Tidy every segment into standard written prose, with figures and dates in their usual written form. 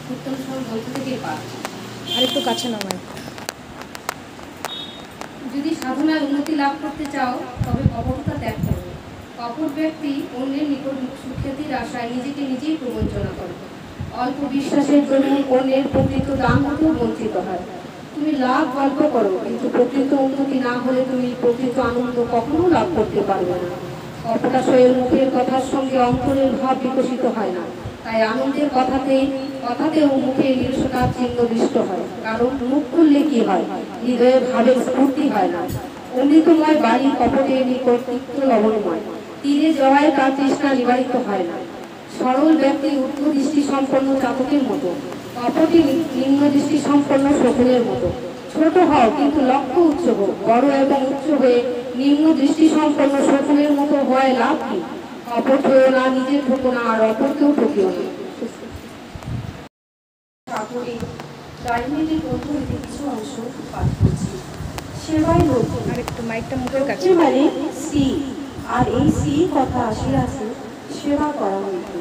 কীর্তন সব গ্রন্থ থেকে পাঠ। আর একটু কাছে নামায়। যদি সাধনায় উন্নতি লাভ করতে চাও তবে কপটতা ত্যাগ করো। কপট ব্যক্তি অন্যের নিকট সুখ্যাতির আশায় নিজেকে নিজেই প্রবঞ্চনা করে। অল্প বিশ্বাসের জন্য অন্যের প্রকৃত দান হতেও বঞ্চিত হয়। তুমি লাভ গল্প করো, কিন্তু প্রকৃত উন্নতি না হলে তুমি প্রকৃত আনন্দ কখনো লাভ করতে পারবে না। কপটাশয়ের মুখের কথার সঙ্গে অন্তরের ভাব বিকশিত হয় না, তাই আনন্দের কথাতেও মুখে নিরসতার চিহ্ন দৃষ্ট হয়। কারণ মুখ খুললে কি হয়, হৃদয়ের ভাবের স্ফূর্তি হয় না। অমৃতময় বাড়ি কপটের নিকট তিক্ত লবণময়, তীরে জড়ায় তার তৃষ্ণা নিবারিত হয় না। সরল ব্যক্তি উচ্চ দৃষ্টি সম্পন্ন চাতকের মতো, কপটি নিম্ন দৃষ্টি সম্পন্ন শকুনের মতো। ছোট হও কিন্তু লক্ষ্য উচ্চ হোক, বড় এবং উচ্চ হয়ে নিম্ন দৃষ্টি সম্পন্ন শকুনের মতো হওয়ায় লাভ কি? কপট হয়েও না, নিজের ঠকো না, আর অপরকেও ঠকিও না। রাজনীতির গ্রন্থ হইতে কিছু অংশ পাঠ করছি। সেবাই লোক আর একটু মাইকটা মুখের কাছে। মানে শ্রী, আর এই শ্রী কথা আসিয়াছে সেবা করা হইতে।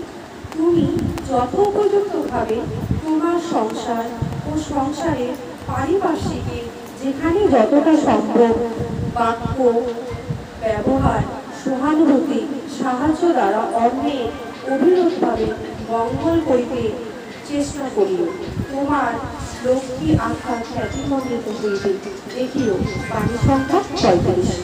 তুমি যথোপযুক্তভাবে তোমার সংসার ও সংসারের পারিপার্শ্বিকে যেখানে যতটা সম্ভব বাক্য ব্যবহার, সহানুভূতি, সাহায্য দ্বারা অন্যের অবিরোধভাবে মঙ্গল করিতে চেষ্টা করিও। তোমার লক্ষ্মী আখ্যা খ্যাতিমণ্ডিত হইবে। দেখিও বাণী সংখ্যা 45।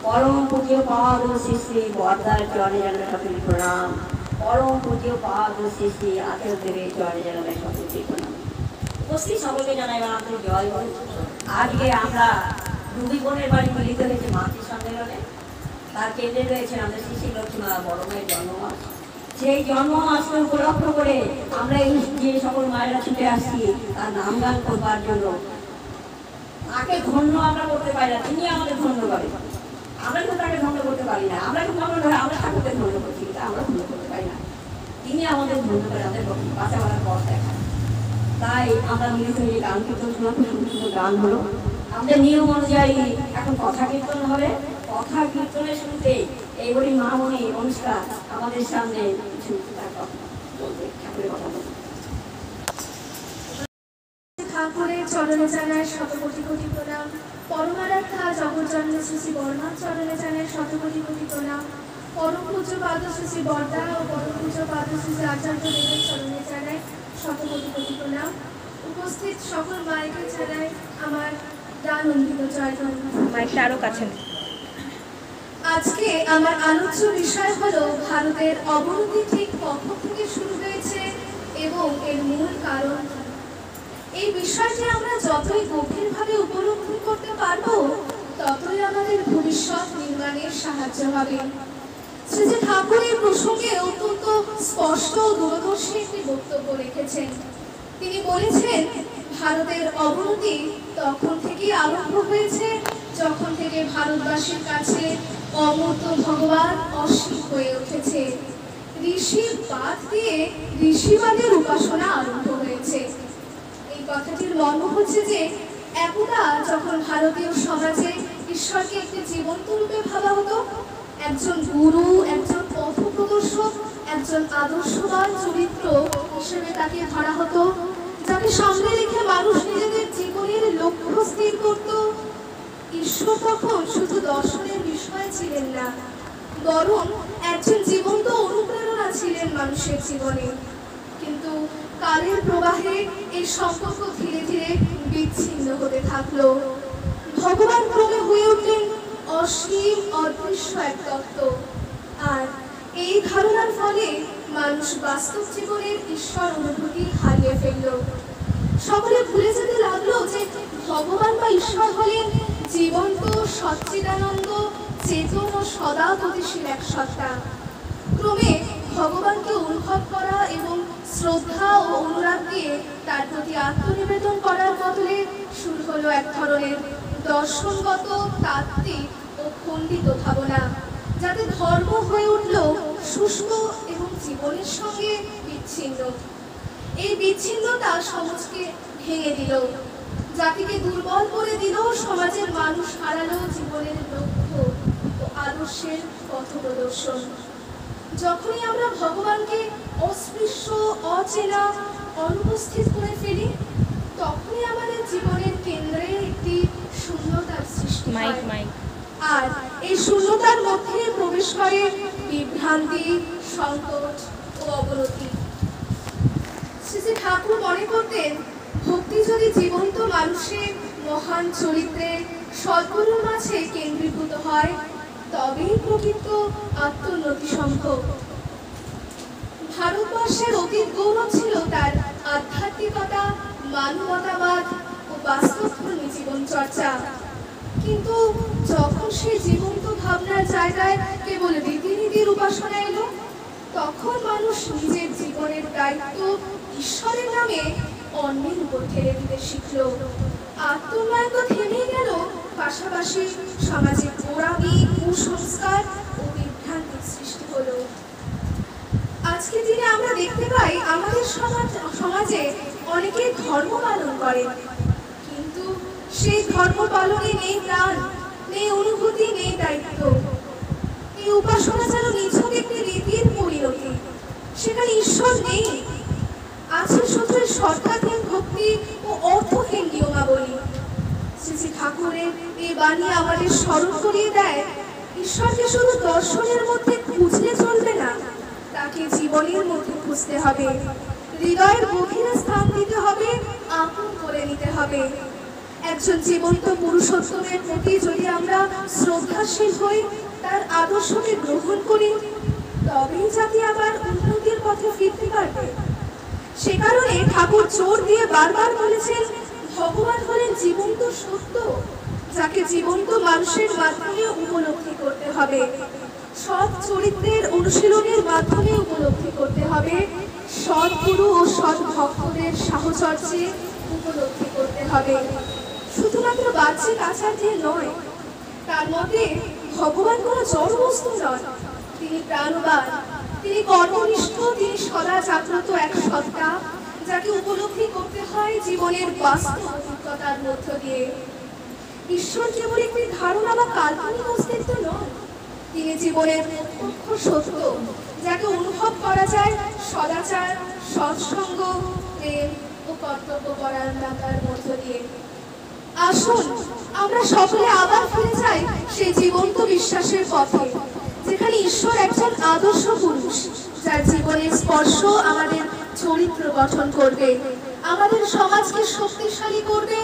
परम पूज्य पाद श्री श्री बरदार चरणे जानाई সকল प्रणाम। परम पूज्य पाद श्री श्री आचार्य देवेर चरणे जानाई সকল प्रणाम। उपस्थित সকলকে জানাই আন্তরিক জয় গুরু। আজকে আমরা দুই বোনের বাড়ি মিলিত হয়েছে মাতৃ সম্মেলনে। তার কেন্দ্রে রয়েছে আমাদের শ্রী শ্রী লক্ষ্মী মা বড় মায়ের জন্মমাস। সেই জন্মমাসকে উপলক্ষ করে আমরা এই যে সকল মায়েরা ছুটে আসছি তার নামগান করবার জন্য। তাকে ধন্য আমরা করতে পারি না, তিনি আমাদের ধন্য করেন। আমরা কিন্তু তাকে ধন্য করতে পারি না। আমরা কিন্তু আমরা ঠাকুরকে ধন্য করছি, কিন্তু আমরা ধন্য করতে পারি না। তিনি আমাদের ধন্য করে, আমাদের বাঁচা বাড়ার পথ দেখান। তাই আমরা মিলিত হয়ে গান কীর্তন শোনা, খুব সুন্দর সুন্দর গান হলো। আমাদের নিয়ম অনুযায়ী এখন কথা কীর্তন হবে। কথা কীর্তনের শুরুতে এইবারই মামনি অনুষ্কা আমাদের সামনে কিছু তার কথা বলবে, ঠাকুরের কথা বলবে। ঠাকুরের চরণে জানায় শত কোটি কোটি প্রণাম। পরমারাধ্যা জগজ্জননী শ্রী শ্রী বর্মার চরণে জানায় শত কোটি কোটি প্রণাম। পরম পূজ্য পাদ শ্রী শ্রী বরদা ও পরম পূজ্য পাদ শ্রী শ্রী আচার্য দেবের চরণে জানায় শত কোটি কোটি প্রণাম। উপস্থিত সকল মায়েকে জানায় আমার দানন্দিত জয় জগন্নাথ। মাইকটা আরো কাছে নে। আজকে আমার আলোচ্য বিষয় হলো ভারতের অবনতি ঠিক কখন থেকে শুরু হয়েছে এবং এর মূল কারণ। এই বিষয়টি আমরা যতই গভীরভাবে উপলব্ধি করতে পারবো ততই আমাদের ভবিষ্যৎ নির্মাণের সাহায্য হবে। শ্রী শ্রী ঠাকুর এই প্রসঙ্গে অত্যন্ত স্পষ্ট ও দূরদর্শী একটি বক্তব্য রেখেছেন। তিনি বলেছেন, ভারতের অবনতি তখন থেকেই আরম্ভ হয়েছে যখন থেকে ভারতবাসীর কাছে অমূর্ত ভগবান অসীম হয়ে উঠেছে। ঋষির বাদ দিয়ে ঋষিবাদের উপাসনা আরম্ভ হয়েছে। মর্ম হচ্ছে যে একদা যখন ভারতীয় সমাজে ঈশ্বরকে একটি জীবন্ত রূপে ভাবা হতো, একজন গুরু, একজন পথপ্রদর্শক, একজন আদর্শবান চরিত্র হিসেবে তাকে ধরা হতো, যাকে সামনে রেখে মানুষ নিজেদের জীবনের লক্ষ্য স্থির করত। ঈশ্বর তখন শুধু দর্শনের বিষয় ছিলেন না, বরং একজন জীবন্ত অনুপ্রেরণা ছিলেন মানুষের জীবনে। কিন্তু কালের প্রবাহে এই সম্পর্ক ধীরে ধীরে বিচ্ছিন্ন হতে থাকলো। ভগবান ক্রমে হয়ে উঠলেন অসীম অদৃশ্য এক তত্ত্ব, আর এই ধারণার ফলে মানুষ বাস্তব জীবনের ঈশ্বর অনুভূতি হারিয়ে ফেলল। সকলে ভুলে যেতে লাগলো যে ভগবান বা ঈশ্বর হলেন জীবন্ত সচ্চিদানন্দ, চেতন ও সদা গতিশীল এক সত্তা। ক্রমে ভগবানকে অনুভব করা এবং শ্রদ্ধা ও অনুরাগ দিয়ে তার প্রতি আত্মনিবেদন করার বদলে শুরু হলো এক ধরনের দর্শনগত, তাত্ত্বিক ও খণ্ডিত ভাবনা, যাতে ধর্ম হয়ে উঠল শুষ্ক এবং জীবনের সঙ্গে বিচ্ছিন্ন। এই বিচ্ছিন্নতা সমাজকে ভেঙে দিল, জাতিকে দুর্বল করে দিল, সমাজের মানুষ হারালো জীবনের লক্ষ্য ও আদর্শের পথপ্রদর্শন। যখনই আমরা ভগবানকে অস্পৃশ্য, অচেনা, অনুপস্থিত করে ফেলি, তখনই আমাদের জীবনের কেন্দ্রে একটি শূন্যতার সৃষ্টি হয়। আর এই শূন্যতার মধ্যে প্রবেশ করে বিভ্রান্তি, সংকট ও অবনতি। শ্রী ঠাকুর মনে করতেন, ভক্তি যদি জীবন্ত মানুষের মহান চরিত্রের সদ্গুরুর মাঝে কেন্দ্রীভূত হয়, তবেই প্রকৃত আত্মোন্নতি সম্ভব। ভারতবর্ষের অতীত গৌরব ছিল তার আধ্যাত্মিকতা, মানবতাবাদ ও বাস্তবধর্মী জীবন চর্চা। কিন্তু যখন সেই জীবন্ত ভাবনার জায়গায় কেবল রীতিনীতির উপাসনা এলো, তখন মানুষ নিজের জীবনের দায়িত্ব ঈশ্বরের নামে অন্যের উপর ঠেলে দিতে শিখল। আত্মোন্নয়ন তো থেমেই গেল, পাশাপাশি সমাজে গোড়ামি, কুসংস্কার ও বিভ্রান্তির সৃষ্টি হলো। আজকের দিনে আমরা দেখতে পাই আমাদের সমাজে অনেকে ধর্ম পালন করে, কিন্তু সেই ধর্ম পালনে নেই প্রাণ, নেই অনুভূতি, নেই দায়িত্ব। এই উপাসনা যেন নিছক একটি রীতির পরিণতি, সেখানে ঈশ্বর নেই, আছে শুধু সরকারহীন ভক্তি ও অর্থহীন নিয়মাবলী। শ্রী ঠাকুরের এই বাণী আমাদের স্মরণ করিয়ে দেয়, ঈশ্বরকে শুধু দর্শনের মধ্যে খুঁজলে চলবে না, তাকে জীবনের মধ্যে খুঁজতে হবে, হৃদয়ের গভীরে স্থান দিতে হবে, আপন করে নিতে হবে। একজন জীবন্ত পুরুষোত্তমের প্রতি যদি আমরা শ্রদ্ধাশীল হই, তার আদর্শকে গ্রহণ করি, তবেই জাতি আবার উন্নতির পথে ফিরতে পারবে। সে কারণে ঠাকুর জোর দিয়ে বারবার বলেছেন, ভগবান হলেন জীবন্ত সত্য, যাকে জীবন্ত মানুষের মাধ্যমে উপলব্ধি করতে হবে, সৎ চরিত্রের অনুশীলনের মাধ্যমে উপলব্ধি করতে হবে, সৎগুরু ও সৎ ভক্তদের সাহচর্যে উপলব্ধি করতে হবে। শুধুমাত্র বাহ্যিক আচার দিয়ে নয়। তার মতে ভগবান কোনো জড় বস্তু নন, তিনি প্রাণবান, তিনি কর্মনিষ্ঠ, তিনি সদা জাগ্রত এক সত্তা, যাকে উপলব্ধি করতে হয় জীবনের বাস্তব অভিজ্ঞতার মধ্য দিয়ে। ঈশ্বর কেবল একটি ধারণা বা কাল্পনিক অস্তিত্ব নন, তিনি জীবনের প্রত্যক্ষ সত্য, যাকে অনুভব করা যায় সদাচার, সৎসঙ্গ, প্রেম ও কর্তব্য পরায়ণতার মধ্য দিয়ে। আসুন আমরা সকলে আবার ফিরে যাই সেই জীবন্ত বিশ্বাসের পথে, যেখানে ঈশ্বর একজন আদর্শ পুরুষ, যার জীবনের স্পর্শ আমাদের চরিত্র গঠন করবে, আমাদের সমাজকে শক্তিশালী করবে,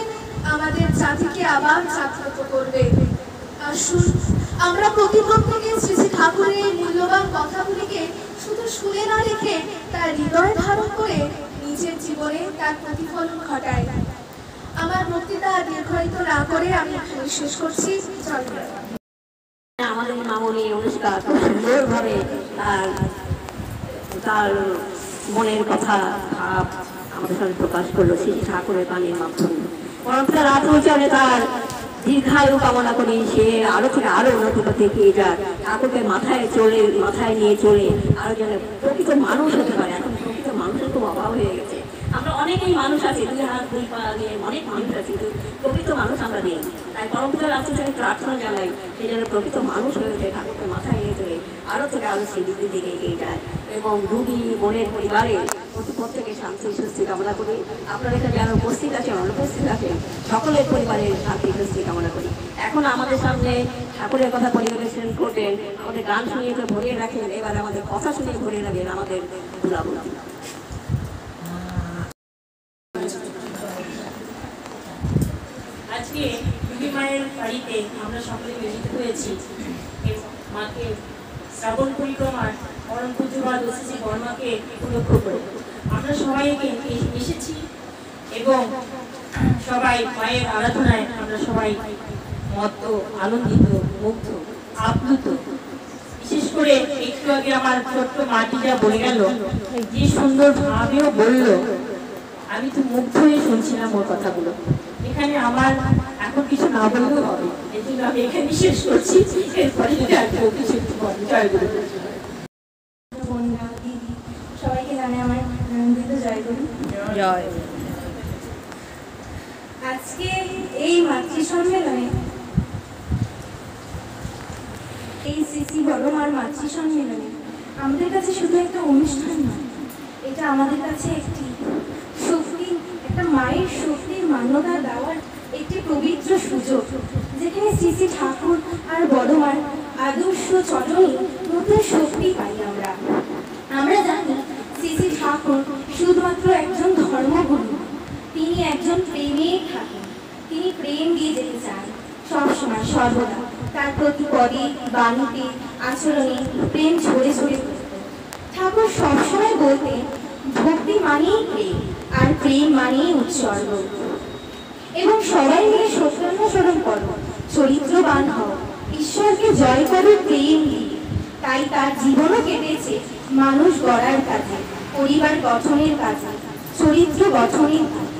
আমাদের জাতিকে আবার জাগ্রত করবে। আসুন আমরা প্রত্যেকে শ্রী শ্রী ঠাকুরের এই মূল্যবান কথাগুলিকে শুধু শুনে না রেখে তার হৃদয়ে ধারণ করে নিজের জীবনে তার প্রতিফলন ঘটাই। আমার বক্তৃতা দীর্ঘায়িত না করে আমি এখানে শেষ করছি। জয় গুরু। আমাদের মামনি অনুষ্কা খুব সুন্দরভাবে তার মনের কথা, ভাব আমাদের সাথে প্রকাশ করলো শ্রী ঠাকুরের বাণীর মাধ্যমে। পরম্পরা আত্মচরণে তার দীর্ঘায়ু কামনা করি, সে আরো থেকে আরো উন্নতি করতে এগিয়ে যাক, ঠাকুরকে মাথায় নিয়ে চলে আরো যেন প্রকৃত মানুষ হতে পারে। এখন প্রকৃত মানুষের খুব অভাব হয়ে গেছে। আমরা অনেকেই মানুষ আছে, 2 হাত 2 পা দিয়ে অনেক মানুষ আছে, কিন্তু প্রকৃত মানুষ আমরা নেই। তাই পরম পিতার কাছে প্রার্থনা জানাই সে যেন প্রকৃত মানুষ হয়ে ওঠে, ঠাকুরকে মাথায় নিয়ে ধরে আরও থেকে আরও স্মৃতির দিকে এগিয়ে যায়। এবং রুগী বোনের পরিবারে প্রত্যেকে শান্তি সুস্থি কামনা করি। আপনারা এখানে যারা উপস্থিত আছেন, অনুপস্থিত আছেন, সকলের পরিবারের শান্তি সুস্থি কামনা করি। এখন আমাদের সামনে ঠাকুরের কথা পরিবেশন করবেন, আমাদের গান শুনিয়ে তো ভরিয়ে রাখেন, এবার আমাদের কথা শুনিয়ে ভরিয়ে রাখবেন আমাদের বুলাবুলা। আজকে রুবি মায়ের বাড়িতে আমরা সকলে মিলিত হয়েছি মাকে শ্রাবণ পরিক্রমার পরম পূজ্যপাদ শ্রী বর্মাকে উপলক্ষ করে আমরা সবাই এসেছি এবং সবাই মায়ের আরাধনায় আমরা সবাই মত্ত, আনন্দিত, মুগ্ধ, আপ্লুত। বিশেষ করে একটু আগে আমার ছোট্ট মাটিটা বলে গেল, যে সুন্দর ভাবেও বলল, আমি তো মুগ্ধ হয়ে শুনছিলাম ওর কথাগুলো। এখানে আমার এখন কিছু না বললেও হবে, এই জন্য আমি এখানে শেষ করছি। এরপরে যদি আর কেউ কিছু জয় গুরু। সবাইকে জানে আমার জয় গুরু। জয়। আজকে এই মাতৃ সম্মেলনে, এই শ্রী বড়মার মাতৃ সম্মেলনে আমাদের কাছে শুধু একটা অনুষ্ঠান নয়, এটা আমাদের কাছে একটি শক্তি, একটা মায়ের শক্তির মান্যতা দেওয়ার একটি পবিত্র সুযোগ, যেখানে শ্রী ঠাকুর আর বড়মার আদর্শ চরণে নতুন শক্তি পাই আমরা। আমরা জানি শ্রী ঠাকুর শুধুমাত্র একজন ধর্মগুরু, তিনি একজন প্রেমের ঠাকুর। তিনি প্রেম দিয়ে যেতে চান সবসময়, সর্বদা। তার প্রতি পদে, বাণীতে, আচরণে প্রেম ঝরে ঝরে পড়ত। ঠাকুর সবসময় বলতেন, ভক্তি মানেই প্রেম, আর প্রেম মানেই উৎসর্গ। এবং সবাই মিলে সত্যানুসরণ করো, চরিত্রবান হও, ঈশ্বরকে জয় করো প্রেম দিয়ে। তাই তার জীবনও কেটেছে মানুষ গড়ার কাজে, পরিবার গঠনের কাজে, চরিত্র গঠনের কাজে।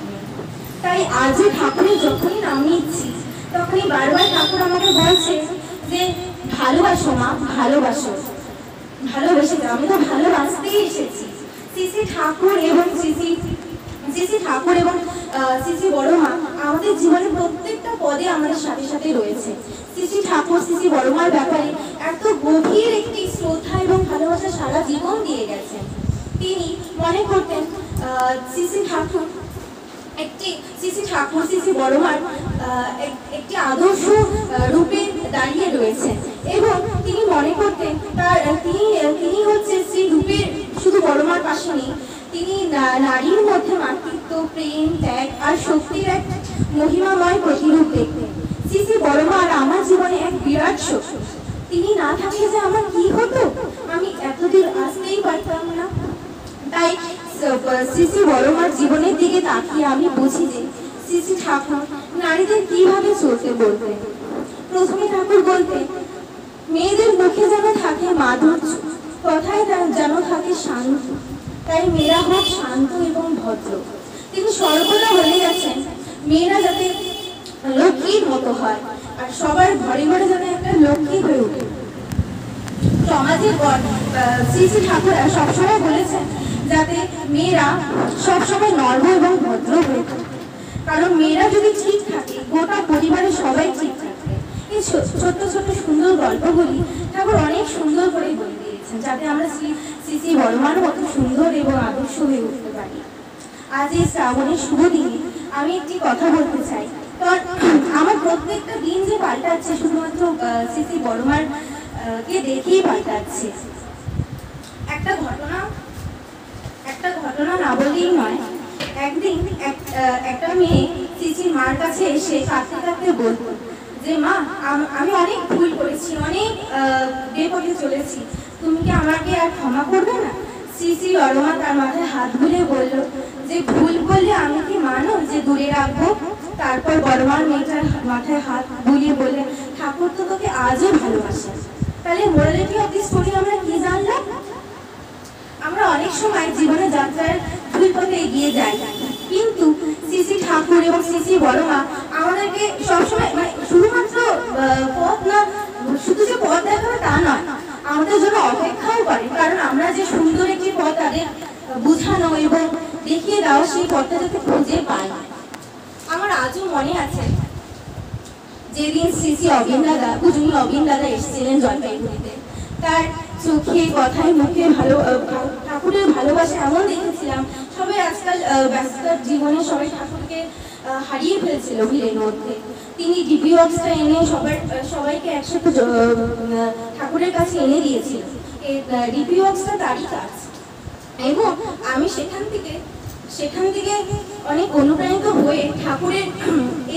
তাই আজও ঠাকুরের যখনই নাম নিচ্ছি, তখনই বারবার ঠাকুর আমাকে বলছে যে ভালোবাসো মা, ভালোবাসো, ভালোবেসে যাও। আমি তো ভালোবাসতেই এসেছি। শ্রী ঠাকুর এবং শ্রী ঠাকুর এবং শ্রী বড়মা আমাদের জীবনের প্রত্যেকটা পদে আমাদের সাথে সাথে রয়েছে। শ্রী ঠাকুর শ্রী বড়মার ব্যাপারে এত গভীর একটি শ্রদ্ধা এবং ভালোবাসা সারা জীবন দিয়ে গেছেন। তিনি মনে করতেন শ্রী ঠাকুর শ্রী বড়মার একটি আদর্শ রূপে দাঁড়িয়ে রয়েছেন, এবং তিনি মনে করতেন তিনি হচ্ছে শ্রী রূপের শুধু বড়মার পাশে নেই, তিনি নারীর মধ্যে মাতৃত্ব, প্রেম, ত্যাগ আর শক্তির এক মহিমাময় প্রতিরূপ দেখতেন। শ্রী বড়মা আর আমার জীবনে এক বিরাট শক্তি। তিনি না থাকলে যে আমার কি হতো, আমি এতদূর আসতেই পারতাম না। তাই শ্রী বড়মার জীবনের দিকে তাকিয়ে আমি বুঝি যে শ্রী ঠাকুর নারীদের কিভাবে চলতে বলতেন। প্রথমে ঠাকুর বলতেন, মেয়েদের মুখে যেন থাকে মাধুর্য, কথায় যেন থাকে শান্ত। তাই মেয়েরা হোক শান্ত এবং ভদ্র। তিনি সর্বদা বলে গেছেন, মেয়েরা যাতে লক্ষ্মীর মতো হয়, আর সবার ঘরে ঘরে যেন একটা লক্ষ্মী হয়ে ওঠে। সমাজের শ্রী ঠাকুরা সবসময় বলেছেন যাতে মেয়েরা সবসময় নর্ম এবং ভদ্র হয়ে থাকে, কারণ মেয়েরা যদি ঠিক থাকে, গোটা পরিবারের সবাই ঠিক থাকে। এই ছোট্ট ছোট্ট সুন্দর গল্পগুলি ঠাকুর অনেক সুন্দর করে বলে দিয়েছেন, যাতে আমরা শ্রী বড়মার মতো সুন্দর এবং আদর্শ হয়ে উঠতে পারি। আজ এই শ্রাবণের শুভ দিনে আমি একটি কথা বলতে চাই। কারণ আমার প্রত্যেকটা দিন যে পাল্টাচ্ছে, শুধুমাত্র শ্রী বড়মার কে দেখেই পাল্টাচ্ছে। একটা ঘটনা না বললেই নয়। একদিন একটা মেয়ে শ্রীর মার কাছে এসে কাঁদতে কাঁদতে বলতো যে, মা, আমি অনেক ভুল করেছি, অনেক বেপথে চলেছি, তুমি কি আমাকে আর ক্ষমা করবে না? শ্রী বড়মা তার মাথায় হাত বুলে বলল যে, ভুল করলে আমি কি মানো যে দূরে রাখবো? তারপর বড়মার মেয়েটার মাথায় হাত বুলিয়ে বললে, ঠাকুর তো তোকে আজও ভালোবাসে। তাহলে মোরালিটি অফ দি স্টোরি আমরা কি জানলাম? আমরা অনেক সময় জীবনে যাত্রার ভুল পথে এগিয়ে যাই, কিন্তু শ্রী ঠাকুর এবং শ্রী বড়মা আমাদেরকে সবসময়, মানে শুধুমাত্র পথ না, শুধু যে পথ দেখাবে তা নয়, আমাদের জন্য অপেক্ষাও করে। কারণ আমরা যে সুন্দর একটি পথ তাদের বুঝানো এবং দেখিয়ে দেওয়া, সেই পথটা যাতে খুঁজে পাই। আমার আজও মনে আছে যেদিন শ্রী শ্রী অবিন দাদা, পূজনীয় অবিন দাদা এসেছিলেন জলপাইগুড়িতে, তার চোখে কথায় মুখে ঠাকুরের ভালোবাসা এমন দেখেছিলাম। সবাই আজকাল ব্যস্ততার জীবনে সবাই ঠাকুরকে হারিয়ে ফেলছিল ভিড়ের মধ্যে। তিনি ডিপি বক্সটা এনে সবাইকে একসাথে ঠাকুরের কাছে এনে দিয়েছিল। এই ডিপি বক্সটা তারই কাজ, এবং আমি সেখান থেকে অনেক অনুপ্রাণিত হয়ে ঠাকুরের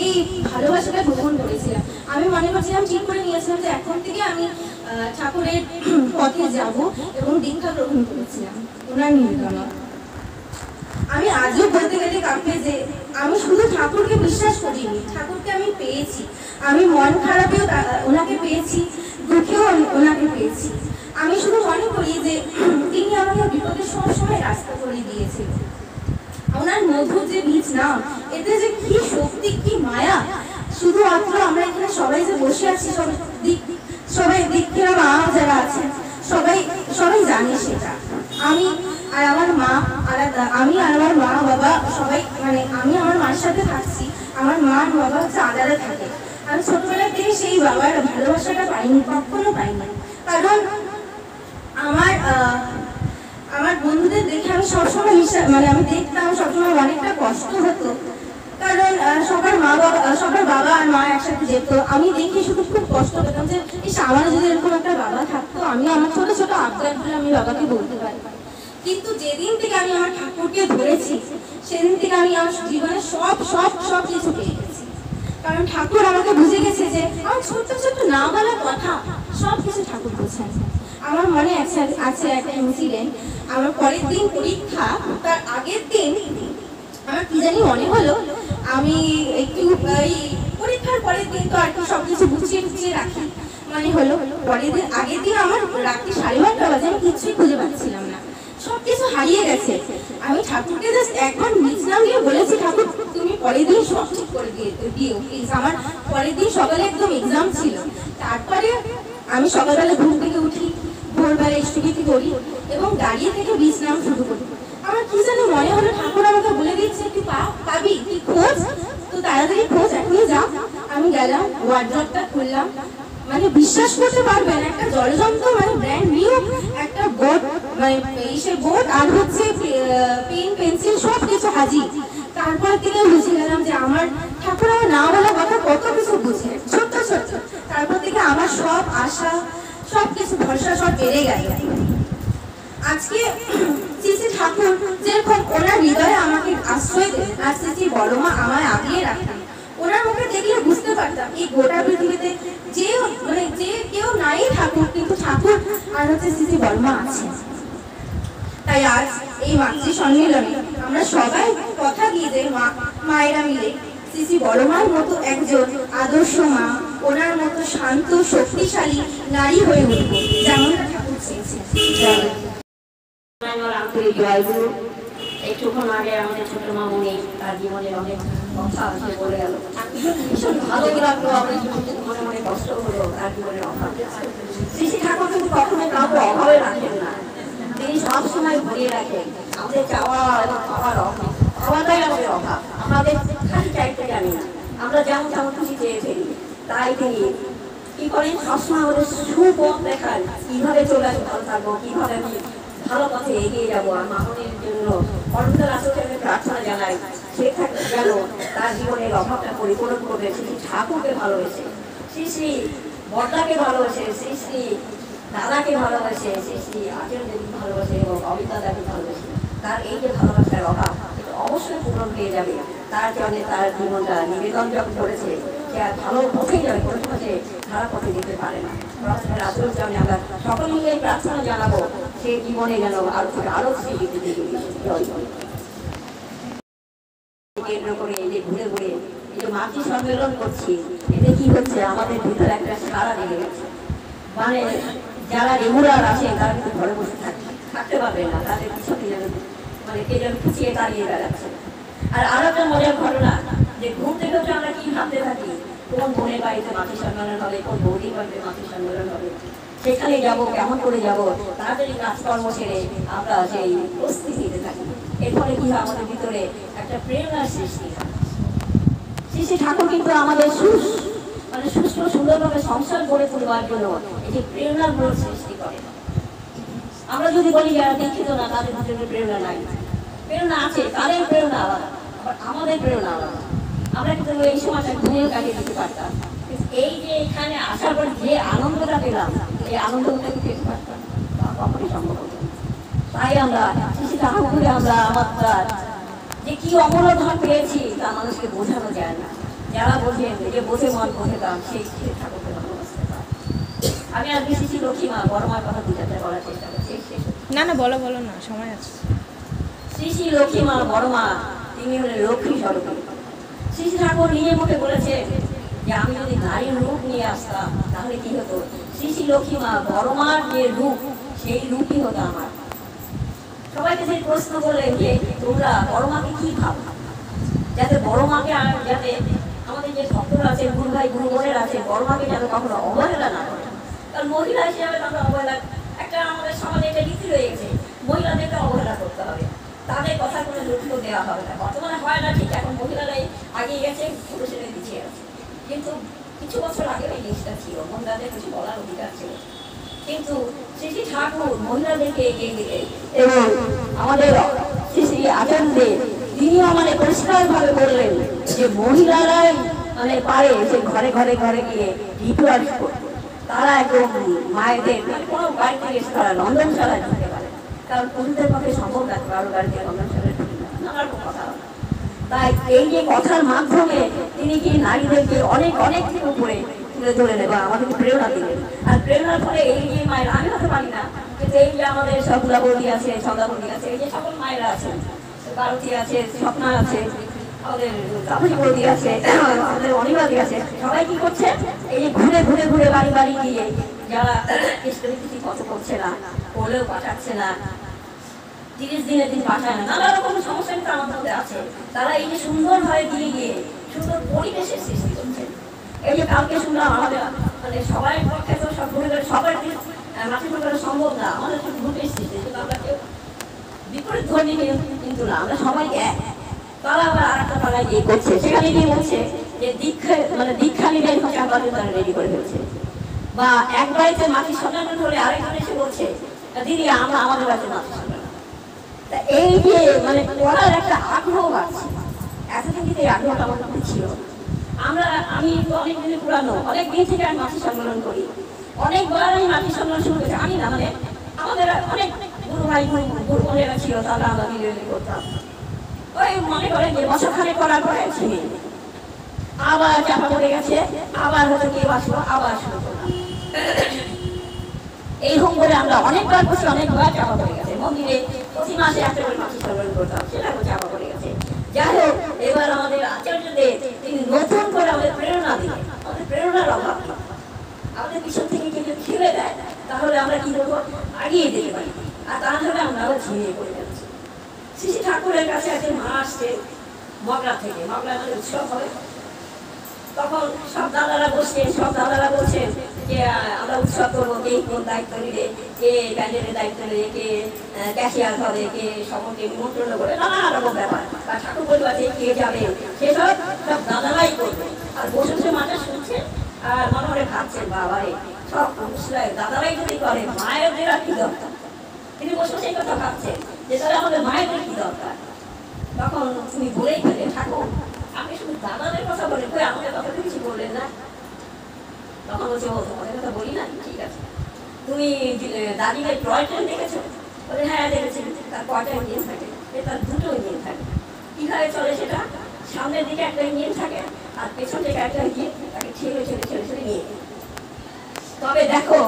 এই ভালোবাসাটা গ্রহণ করেছিলাম। আমি মনে করছিলাম, ঠিক করে নিয়েছিলাম যে এখন থেকে আমি ঠাকুরের পথে যাব, এবং দীক্ষা গ্রহণ করেছিলাম ওনার নিবেদন। আমি আজও বলতে গেলে কাঁপে যে আমি শুধু ঠাকুরকে বিশ্বাস করিনি, ঠাকুরকে আমি পেয়েছি। আমি মন খারাপেও ওনাকে পেয়েছি, দুঃখেও ওনাকে পেয়েছি। আমি শুধু মনে করি যে তিনি আমাকে বিপদের সবসময় রাস্তা করে দিয়েছিল। ওনার মধুর যে বীজ নাম, এতে যে কি শক্তি, কি মায়া। শুধুমাত্র আমরা এখানে সবাই যে বসে আছি, সবাই দীক্ষিতা মা যারা আছেন সবাই জানে সেটা। আমি আর আমার মা আলাদা, আমি আর আমার মা বাবা সবাই, মানে আমি আমার মার সাথে থাকছি, আমার মা বাবা হচ্ছে আলাদা থাকে। আমি ছোটবেলা থেকে সেই বাবার ভালোবাসাটা পাইনি, কখনো পাইনি। কারণ আমার বন্ধুদের দেখে আমি সবসময় আমি দেখতাম সবসময় অনেকটা কষ্ট হতো। কারণ সবার বাবা আর মা একসাথে যেত, আমি দেখে শুধু খুব কষ্ট পেতাম যে আমার যদি এরকম একটা বাবা থাকতো, আমি আমার ছোট ছোট আবদারগুলো আমি বাবাকে বলতে পারি। কিন্তু যেদিন থেকে আমি আমার ঠাকুরকে ধরেছি, সেদিন থেকে আমি আমার জীবনে সব কিছু পেয়ে গেছি। কারণ ঠাকুর আমাকে বুঝে গেছে যে আমার ছোট্ট ছোট্ট না বলা কথা সব কিছু ঠাকুর বোঝেন। আমার মনে আছে একটা ইনসিডেন্ট। আমার পরের দিন পরীক্ষা, তার আগের দিন আমার কি জানি মনে হলো, আমি একটু পরীক্ষার পরের দিন তো আর কি সবকিছু গুছিয়ে রাখি, মানে হলো আগের দিন আমার রাত্রি 12:30 বাজে, আমি কিছুই খুঁজে পাচ্ছিলাম না, সবকিছু হারিয়ে গেছে। আমি ঠাকুরকে জাস্ট একবার মিছলাম দিয়ে বলেছি, ঠাকুর তুমি পরের দিন সব ঠিক করে দিও প্লিজ। আমার পরের দিন সকালে একদম এক্সাম ছিল। তারপরে আমি সকালবেলা ঘুম থেকে উঠি, ভোরবেলা ইষ্টভীতি করি, এবং দাঁড়িয়ে থেকে বিশ্রাম শুরু করি। আমার কি যেন মনে হলো, ঠাকুর আমাকে বলে দিচ্ছে তুই পাবি, তুই খোঁজ, তুই তাড়াতাড়ি খোঁজ, এখনই যা। আমি গেলাম, ওয়ার্ড্রপটা খুললাম, মানে বিশ্বাস করতে পারবেন একটা জলযন্ত্র, মানে ব্র্যান্ড নিউ একটা বোর্ড, মানে বোর্ড আর হচ্ছে পেন পেন্সিল সব কিছু হাজির। তারপর থেকে বুঝে গেলাম যে আমার ঠাকুর আমার না বলা কথা কত কিছু বুঝে, ছোট্ট ছোট্ট। তারপর থেকে আমার সব আশা, সব কিছু ভরসা সব বেড়ে গেল। আজকে শ্রী ঠাকুর যেরকম ওনার হৃদয়ে আমাকে আশ্রয় দেন, আর শ্রী বড় মা আমায় আগিয়ে রাখতেন। ওনার মুখে দেখলে বুঝতে পারতাম এই গোটা পৃথিবীতে যে কেউ নাই ঠাকুর, কিন্তু ঠাকুর আর হচ্ছে শ্রী বড় মা আছেন। তাই আজ এই মাতৃ সম্মেলনে আমরা সবাই কথা দিয়ে যে মায়েরা মিলে শ্রী বড় মার মতো একজন আদর্শ মা, ওনার মতো শান্ত শক্তিশালী নারী হয়ে উঠব, যেমনটা ঠাকুর চেয়েছেন। আন্তরিক জয়গুরু। একটুক্ষণ আগে আমাদের ছোট মামুনি তার জীবনের অনেক কথা সে বলে গেল, ভীষণ ভালো লাগলো। আমাদের মনে মনে কষ্ট হলো তার জীবনের অভাব। শ্রী ঠাকুর কিন্তু কখনো কাউকে অভাবে রাখেন না, তিনি সবসময় ভরিয়ে রাখেন। আমাদের চাওয়া এবং খাওয়ার অভাব, খাওয়াটাই আমাদের অভাব। আমাদের খালি চাইতে জানি না, আমরা যেমন তেমন খুশি চেয়ে ফেলি। তাই তিনি কি করেন, সবসময় আমাদের সুপথ দেখান, কিভাবে চলে আসতে ভালো থাকবো, কিভাবে আমি ভালো পথে এগিয়ে যাবো। আর মামনের জন্য অনন্তর আসলে আমি প্রার্থনা জানাই, সে থাকতে গেল তার জীবনের অভাবটা পরিপূরণ করবে। শ্রী ঠাকুরকে ভালোবেসে, শ্রী বর্দাকে ভালোবেসে, শ্রী দাদাকে ভালোবাসে, শ্রী আচার্য দেবীকে ভালোবাসে, এবং অমিত দাদাকে ভালোবাসে। তার এই যে ভালোবাসার অভাব অবশ্যই পূরণ পেয়ে যাবে। তার জন্য তার জীবনটা নিবেদন যখন করেছে, সে আর ভালো পথেই যাবে, কোনো পথে খারাপ পথে যেতে পারে না। রাসূলের জন্য আমরা সকল মিলে প্রার্থনা জানাবো, সে জীবনে যেন আরো শ্রীবৃদ্ধি দিয়ে কেন্দ্র করে এই যে ঘুরে ঘুরে এই যে মাতৃ সম্মেলন করছি, এতে কি হচ্ছে, আমাদের ভিতরে একটা সারা লেগে গেছে। মানে যারা রেগুলার আসে তারা কিন্তু ঘরে বসে থাকতে পারবে না, তাদের পিছনে যেন মানে কে যেন পিছিয়ে দাঁড়িয়ে বেড়াচ্ছে। আর আরো একটা মজার ঘটনা, যে ঘুম থেকে উঠে আমরা কি ভাবতে থাকি, কোন বোনের বাড়িতে মাতৃ সম্মেলন হবে, কোন বৌদির বাড়িতে মাতৃ সম্মেলন হবে, সেখানে যাবো, কেমন করে যাবো, তাড়াতাড়ি কাজকর্ম ছেড়ে আমরা সেই প্রস্তুতি নিতে থাকি। এর ফলে কি হয়, আমাদের ভিতরে একটা প্রেরণার সৃষ্টি হয়। শ্রী শ্রী ঠাকুর কিন্তু আমাদের সুস্থ সুন্দরভাবে সংসার গড়ে তোলবার জন্য এই যে প্রেরণাগুলোর সৃষ্টি করে। আমরা যদি বলি যারা দীক্ষিত না তাদের ভিতরে প্রেরণা নাই, প্রেরণা আছে, তাদের প্রেরণা আলাদা, আবার আমাদের প্রেরণা আলাদা। আমরা কিন্তু এই সময়টা ঘুমিয়ে কাটিয়ে দিতে পারতাম, এই যে এখানে আসার পর যে আনন্দটা পেলাম এই আনন্দটা পেতে পারতাম তা কখনই সম্ভব হতো না। তাই আমরা শ্রী ঠাকুরকে আমরা আমার যে কি অমূল্য ধন পেয়েছি তা মানুষকে বোঝানো যায় না। যারা বোঝেন যে বোঝে মন বোঝে দাম সেই ঠাকুরকে ভালোবাসতে পারে। আমি আজকে শ্রী লক্ষ্মীমা বড় মার কথা বুঝাতে বলার চেষ্টা করছি। না না, বলো বলো না, সময় আছে। শ্রী লক্ষ্মীমা বড় মা তিনি হলেন লক্ষ্মী স্বরূপ। শ্রী ঠাকুর নিজের মুখে বলেছে যে আমি যদি নারীর রূপ নিয়ে আসতাম তাহলে কি হতো, শ্রী লক্ষ্মীমা বড় মার যে রূপ সেই রূপই হতো আমার। সবাইকে যে প্রশ্ন করলেন যে তোমরা বড় মাকে কি ভাবো, যাতে বড় মাকে যাতে আমাদের যে ভক্তরা আছে, গুরু ভাই গুরু বোনের আছে, বড় মাকে যাতে কখনো অবহেলা না করে। কারণ মহিলা হিসেবে আমরা অবহেলা, একটা আমাদের সমাজে একটা রীতি রয়ে গেছে মহিলাদেরকে অবহেলা করতে হবে, তাদের কথা কোনো গুরুত্ব দেওয়া হবে না। বর্তমানে হয় না ঠিক, এখন মহিলারাই আগিয়ে গেছে, পুরুষেরা পিছিয়ে আছে। কিন্তু কিছু বছর আগে এই জিনিসটা ছিল, মহিলাদের কিছু বলার অধিকার ছিল। কিন্তু শ্রী ঠাকুর মহিলাদেরকে এগিয়ে দিলেন এবং আমাদের শ্রী শ্রী আচার্যদেব তিনিও মানে পরিষ্কারভাবে বললেন যে মহিলারাই মানে পারে যে ঘরে ঘরে ঘরে গিয়ে রিচুয়াল করতে। তারা একদম মায়েদের কোনো বাড়ি থেকে তারা রন্ধনশালায় ঢুকতে পারে, কারণ পুরুষদের পক্ষে সম্ভব না কারো বাড়িতে রন্ধনশালায় ঢুকে না, নানা রকম কথা। তাই এই যে কথার মাধ্যমে তিনি কি নারীদেরকে অনেক অনেক উপরে তুলে ধরেন এবং আমাদেরকে প্রেরণা দিলেন। আর প্রেরণার ফলে এই যে মায়ের, আমি হতে পারি না কিন্তু এই যে আমাদের সবুলাবতী আছে, সন্ধ্যাবতী আছে, এই যে সকল মায়েরা আছেন, ভারতী আছে, স্বপ্না আছে, আমাদের কাপড়ি আছে, আমাদের অনিবাদী আছে, সবাই কি করছে এই যে ঘুরে ঘুরে ঘুরে বাড়ি বাড়ি গিয়ে যারা কিছু কত করছে না, করলেও পাঠাচ্ছে না, 30 দিনের দিন পাঠায় না, নানা রকম সমস্যা কিন্তু আমার মধ্যে আছে, তারা এই যে সুন্দরভাবে দিয়ে গিয়ে সুন্দর পরিবেশের সৃষ্টি করছে। এই যে কালকে শুনলাম আমাদের মানে সবাই পক্ষে তো সব ঘুরে ঘুরে সবাই মাঠে করা সম্ভব না, আমাদের শুধু ঘুরে এসেছে, কিন্তু আমরা কেউ বিপরীত ধর্মী কিন্তু না, আমরা সবাই এক। তারা আবার আর একটা পাড়ায় গিয়ে করছে, সেখানে গিয়ে বলছে যে দীক্ষা নিলে আমাদের তারা রেডি করে ফেলছে, বা এক বাড়িতে মাটির সন্তান হলে আরেকজন এসে বলছে দিদি আমরা আমাদের বাড়িতে মাটির সন্তান। তা এই যে মানে পড়ার একটা আগ্রহ আছে, এতদিন কিন্তু এই আগ্রহটা আমার মধ্যে ছিল। আমি তো অনেক দিনে পুরানো, অনেক দিন থেকে আমি মাটির সম্মেলন করি, অনেকবার আমি মাটির সম্মেলন শুরু করেছি। আমি না মানে আমাদের অনেক গুরু ভাই গুরু বোনেরা ছিল, তারা আমরা মিলে করতাম। ওই মনে করেন যে বছরখানে করার পরে ছিনি আবার চাপা পড়ে গেছে, আবার হয়তো কেউ আসলো, আবার শুরু করলাম। এইরকম করে আমরা অনেকবার করছি, অনেকবার চাপা পড়ে গেছে। মন্দিরে প্রতি মাসে একটা করে মাসিক সম্মেলন করতাম, সেটাও চাপা পড়ে গেছে। যাই হোক, এবার আমাদের আচার্যদের তিনি নতুন করে আমাদের প্রেরণা দিলেন। আমাদের প্রেরণার অভাব, আমাদের পিছন থেকে কেউ যদি খেলে দেয় তাহলে আমরা কি করবো, আগিয়ে যেতে পারি, আর তা হলে আমরা আবার ঝিমিয়ে পড়ে যাচ্ছি। শ্রী ঠাকুরের কাছে একদিন মা আসছে মগরা থেকে, মগরা উৎসব হবে, তখন সব দাদারা বসছেন, সব দাদারা বলছেন যে আমরা উৎসব করবো, কে কোন দায়িত্ব নিলে, কে ব্যান্ডের দায়িত্ব নিলে, কে ক্যাশিয়ার হবে, কে সকলকে নিমন্ত্রণ করে, নানা রকম ব্যাপার, বা ঠাকুর পরিবারে কে যাবে সেসব সব দাদারাই করবে। আর বসে মাঠে শুনছে আর মনে মনে ভাবছেন বাবা সব পুরুষরাই দাদারাই যদি করে মায়েদের আর কি দরকার। তিনি বসে সেই কথা ভাবছেন যে তাহলে আমাদের মায়েদের কি দরকার। তখন তুমি বলেই ফেলে ঠাকুর আপনি শুধু দাদাদের কথা বলেন, কই আমাদের কথা তো কিছু বললেন না। তখন বলছে ও তোমাদের কথা বলি না, ঠিক আছে। তুমি দাদিদের টয় ট্রেন দেখেছো? বলে হ্যাঁ দেখেছি। তার কয়টা ইঞ্জিন থাকে? তার দুটো ইঞ্জিন থাকে। কিভাবে চলে সেটা? সামনের দিকে একটা ইঞ্জিন থাকে আর পেছন থেকে একটা ইঞ্জিন তাকে ছেড়ে ছেড়ে ছেড়ে ছেড়ে নিয়ে। তবে দেখো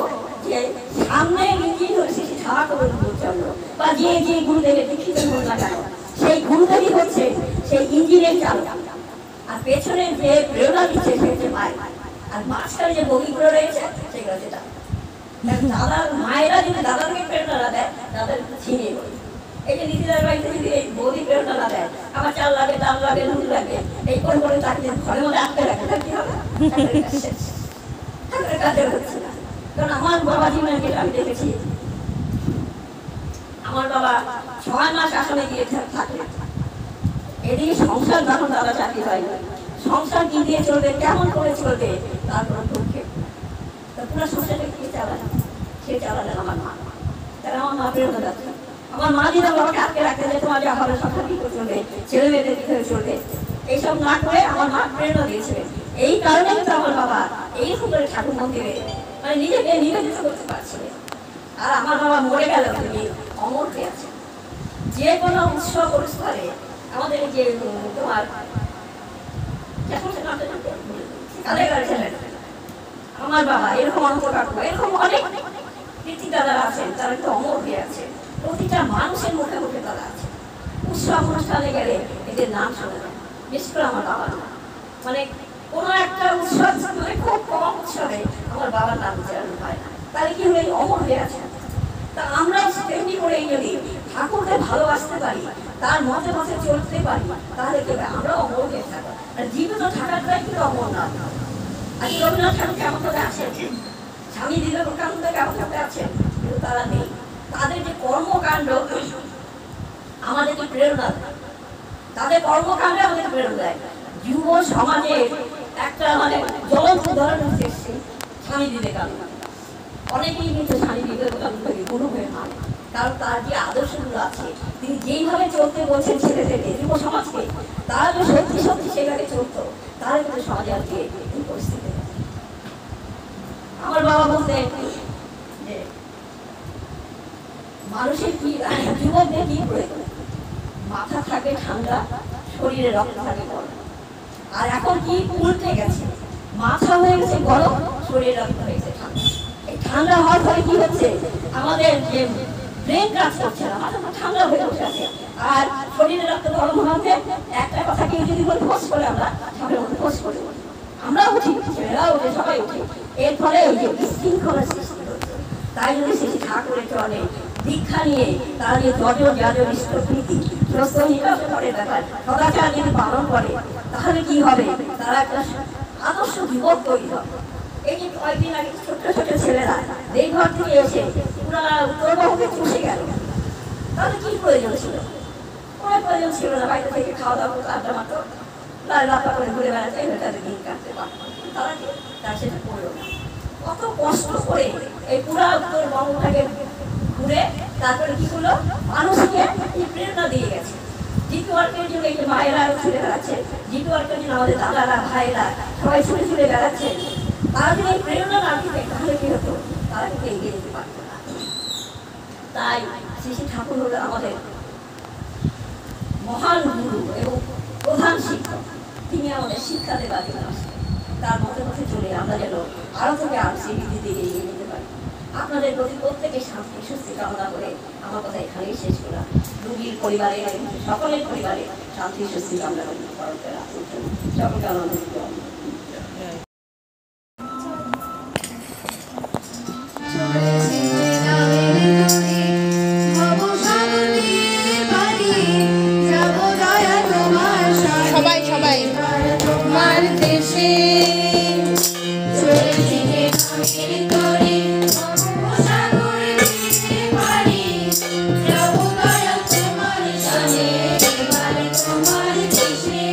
যে সামনের ইঞ্জিন হচ্ছে ঠাকুরের জন্য, বা যে যে গুরুদেবের দীক্ষিত হন না কেন সেই গুরুদেবই হচ্ছে সেই ইঞ্জিনের চালক, আর পেছনে যে প্রেরণা দিচ্ছে সে হচ্ছে মায়ের, আর মাঝখানে যে বগিগুলো রয়েছে সেগুলো হচ্ছে দাদার মায়েরা যদি দাদাকে প্রেরণা না দেয় দাদার ছিনিয়ে পড়ে। এই যে নীতিদার বাড়িতে যদি এই বৌদি প্রেরণা না দেয়, আমার চাল লাগে, দাম লাগে, নুন লাগে, এই করে করে তাকে ঘরের মধ্যে আটকে রাখে, কি হবে? কাজে হচ্ছে না। কারণ আমার বাবা জীবনকে আমি দেখেছি, আমার বাবা 6 মাস আসামে গিয়ে থাকে। এদিকে সংসার যখন তারা চাকরি পায় না, সংসার কি দিয়ে চলবে, কেমন করে চলবে, তার কোনো পক্ষে পুরো সংসারটা কে চালায়? সে চালালেন আমার মা। তারা আমার মা প্রেরণা যাচ্ছে। আমার মা দিন আমাকে আটকে রাখতে যে তোমার যা হবে সংসার কি করে চলবে, ছেলে মেয়েদের কি করে চলবে, এইসব না করে আমার মা প্রেরণা দিয়েছিলেন। এই কারণে কিন্তু আমার বাবা এইরকম করে ঠাকুর মন্দিরে মানে নিজেকে নিবেদিত করতে পারছিলেন। আর আমার বাবা মরে গেল, তিনি অমর হয়ে আছেন। যে কোনো উৎসব অনুষ্ঠানে আমাদের যে তোমার আমার বাবা এরকম অন্ত কাকু এরকম অনেক কীর্তি দাদা আছেন, তারা একটু অমর হয়ে আছে। প্রতিটা মানুষের মুখে মুখে তারা আছে। উৎসব অনুষ্ঠানে গেলে এদের নাম শোনা যায়, বিশেষ করে আমার বাবার নাম। মানে কোনো একটা উৎসব মানে খুব কম উৎসবে আমার বাবার নাম উচ্চারণ হয় না। তাহলে কি হলে অমর হয়ে আছে। তা আমরা তেমনি করে যদি ঠাকুরকে ভালোবাসতে পারি, তার মতে মতে চলতে পারি, তাহলে কি আমরা অমর হয়ে থাকবো। আর জীবিত থাকাটাই কিন্তু অমর না। আজ রবীন্দ্রনাথ ঠাকুর কেমন করে আছেন, স্বামী বিবেকানন্দ কেমন করে আছেন, কিন্তু তারা নেই। তাদের যে কর্মকাণ্ড আমাদেরকে প্রেরণা দেয়, তাদের কর্মকাণ্ডে আমাদেরকে প্রেরণা দেয়। যুব সমাজের একটা মানে জ্বলন্ত উদাহরণ হচ্ছে স্বামী বিবেকানন্দ। অনেকেই কিন্তু স্বামী বিবেকানন্দকে গুরু হয়ে মানে, কারণ তার যে আদর্শগুলো আছে, তিনি যেইভাবে চলতে বলছেন ছেলেদেরকে, যুব সমাজকে, তারা যদি সত্যি সত্যি সেভাবে চলতো, তাহলে কিন্তু সমাজে আজকে এই পরিস্থিতি। আমার বাবা বলতেন যে মানুষের কি যুবকদের কি প্রয়োজন, মাথা থাকে ঠান্ডা, শরীরে রক্ত থাকে গরম। আর এখন কি উল্টে গেছে, মাথা হয়ে গেছে গরম, শরীরে রক্ত হয়ে গেছে ঠান্ডা। এই ঠান্ডা হওয়ার ফলে কি হচ্ছে, আমাদের যে ব্রেন কাজ করছে না, মাথাটা ঠান্ডা হয়ে বসে আছে। আর শরীরে রক্ত গরম হওয়াতে একটা কথা কেউ যদি বলে ফোঁস করে, আমরা সবাই মধ্যে ফোঁস করে বলি, আমরা উঠি, ছেলেরাও উঠে, সবাই উঠি। এর ফলে ওই যে বিশৃঙ্খলার সৃষ্টি হচ্ছে। তাই যদি সে ঠাকুরের চলে দীক্ষা নিয়ে, তারা যে যজন যাজন ইষ্টপ্রীতি করে ব্যাপার সদাচার যদি পালন করে, তাহলে কি হবে, তারা একটা আদর্শ যুবক তৈরি হবে। এই যে কয়েকদিন আগে ছোট্ট ছোট ছেলেরা এই ঘর থেকে এসে পুরা উত্তরবঙ্গে চষে গেল, তাহলে কি প্রয়োজন ছিল? কোনো প্রয়োজন ছিল না। বাইরে থেকে খাওয়া দাওয়া করতো, আড্ডা মারতো, লাফা করে ঘুরে বেড়াচ্ছে, তাদের দিন কাটতে পারতো। তারা কি তার সেটা করলো না। কত কষ্ট করে এই পুরা উত্তরবঙ্গটাকে ঘুরে তারপরে কি হলো, মানুষকে প্রেরণা দিয়ে গেছে। জিপি ওয়ার্কের জন্য এই যে মায়েরা ছুটে বেড়াচ্ছে, জিপি ওয়ার্কের জন্য আমাদের দাদারা ভাইয়েরা সবাই ছুটে ছুটে বেড়াচ্ছে। তারা যদি এই প্রেরণা না দিতে, তাহলে কি হতো, তারা কিন্তু এগিয়ে যেতে পারতো না। তাই শ্রী শ্রী ঠাকুর হলো আমাদের মহান গুরু এবং প্রধান শিক্ষক। তিনি আমাদের শিক্ষা দেবার জন্য আসেন। তার মতে মতে চলে আমরা যেন আরো থেকে আরো সেই দিকে এগিয়ে যেতে পারি। আপনাদের প্রতি প্রত্যেকের শান্তি সুস্থি কামনা করে আমার কথা এখানেই শেষ করলাম। রুগীর পরিবারে, সকলের পরিবারে শান্তি সুস্থি কামনা করি। সকলকে আনন্দিত। সবাই সবাই তোমার দেশে তোমার দেশে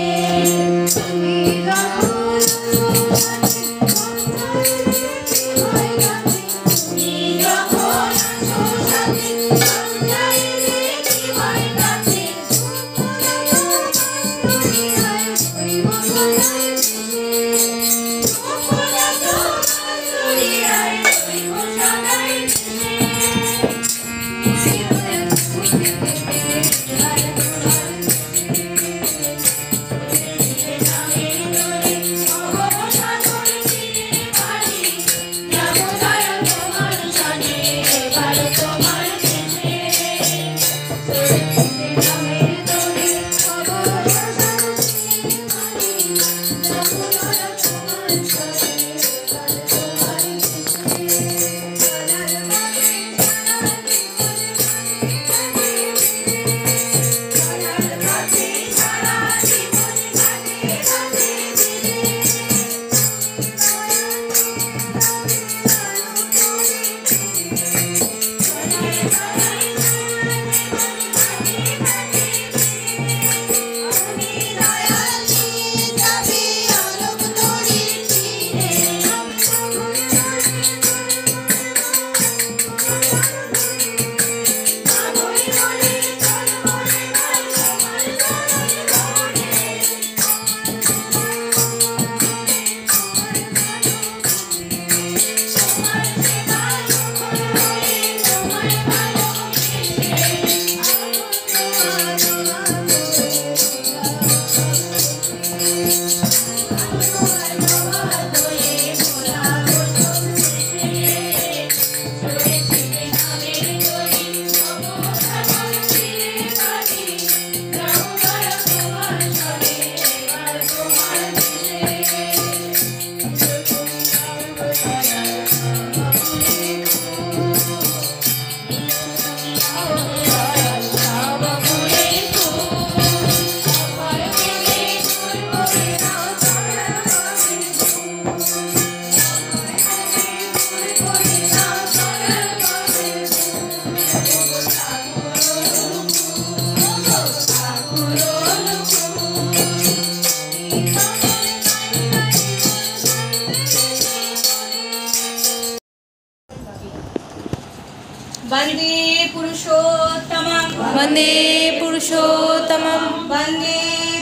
वन्दे पुरुषोत्तमं वन्दे पुरुषोत्तमं वन्दे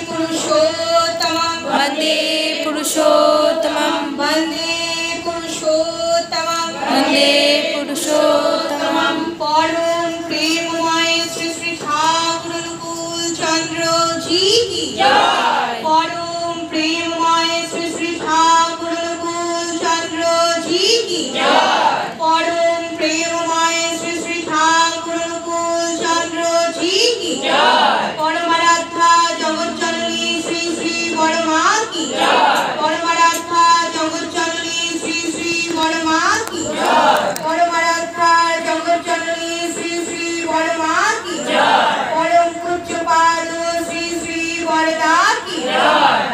पुरुषोत्तमं वन्दे पुरुषोत्तमं वन्दे पुरुषोत्तमं वन्दे पुरुषोत्तमं परम प्रेममय श्री श्री ठाकुर अनुकूल चंद्र जी की जय। परम प्रेममय श्री श्री ठाकुर अनुकूल चंद्र जी की जय। परम प्रेममय श्री श्री ठाकुर अनुकूल चंद्र जी की जय। परमाराध्या जगत जननी श्री श्री बड़मा की जय। परमाराध्या जगत जननी श्री श्री बड़मा की जय। परमाराध्या जगत जननी श्री श्री बड़मा की जय। परम पूज्य पाद श्री श्री वरदा की जय।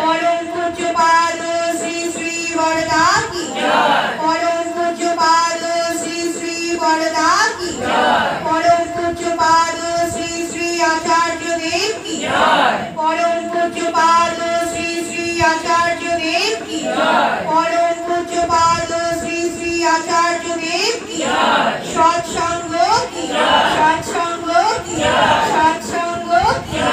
परम पूज्य पाद श्री श्री वरदा की जय। परम पूज्य पाद श्री श्री वरदा की जय। परम पूज्य पाद श्री श्री आचार्य देव की जय। परम पूज्य पाद श्री श्री आचार्य देव की जय। परम पूज्य पाद श्री श्री आचार्य देव की जय। सत्संग की जय। सत्संग की जय। सत्संग की जय।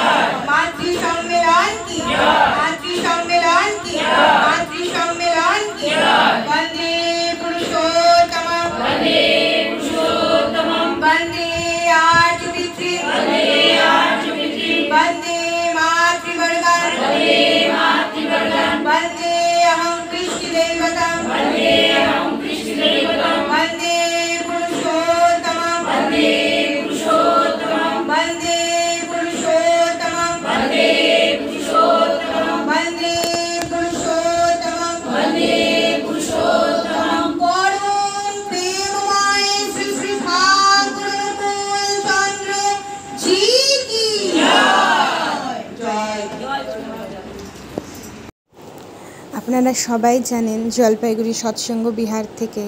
मातृ सम्मेलन की जय। मातृ सम्मेलन की जय। मातृ सम्मेलन की जय। वन्दे पुरुषोत्तमं वन्दे पुरुषोत्तमं वन्दे आर्यपितृ वन्दे आर्यपितृ वन्दे मातृवर्गं वन्दे मातृवर्गं वन्दे अहं कृष्णदेवतं वन्दे अहं कृष्णदेवतं वन्दे पुरुषोत्तमं वन्दे पुरुषोत्तमं वन्दे पुरुषोत्तमं वन्दे पुरुषोत्तमं वन्दे पुरुषोत्तमं वन्दे पुरुषोत्तमं परम प्रेममय श्री श्री ठाकुर अनुकूल चंद्र जी की जय। আপনারা সবাই জানেন জলপাইগুড়ি সৎসঙ্গ বিহার থেকে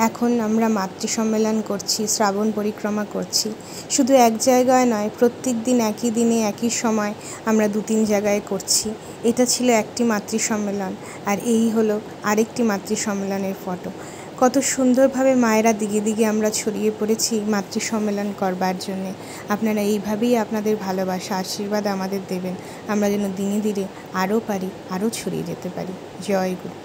এখন আমরা মাতৃ সম্মেলন করছি, শ্রাবণ পরিক্রমা করছি। শুধু এক জায়গায় নয়, প্রত্যেক দিন একই দিনে একই সময় আমরা 2-3 জায়গায় করছি। এটা ছিল একটি মাতৃ সম্মেলন, আর এই হলো আরেকটি মাতৃ সম্মেলনের ফটো। কত সুন্দরভাবে মায়েরা দিকে দিকে আমরা ছড়িয়ে পড়েছি মাতৃ সম্মেলন করবার জন্যে। আপনারা এইভাবেই আপনাদের ভালোবাসা আশীর্বাদ আমাদের দেবেন, আমরা যেন দিনে দিনে আরও পারি, আরও ছড়িয়ে যেতে পারি। জয় গুরু।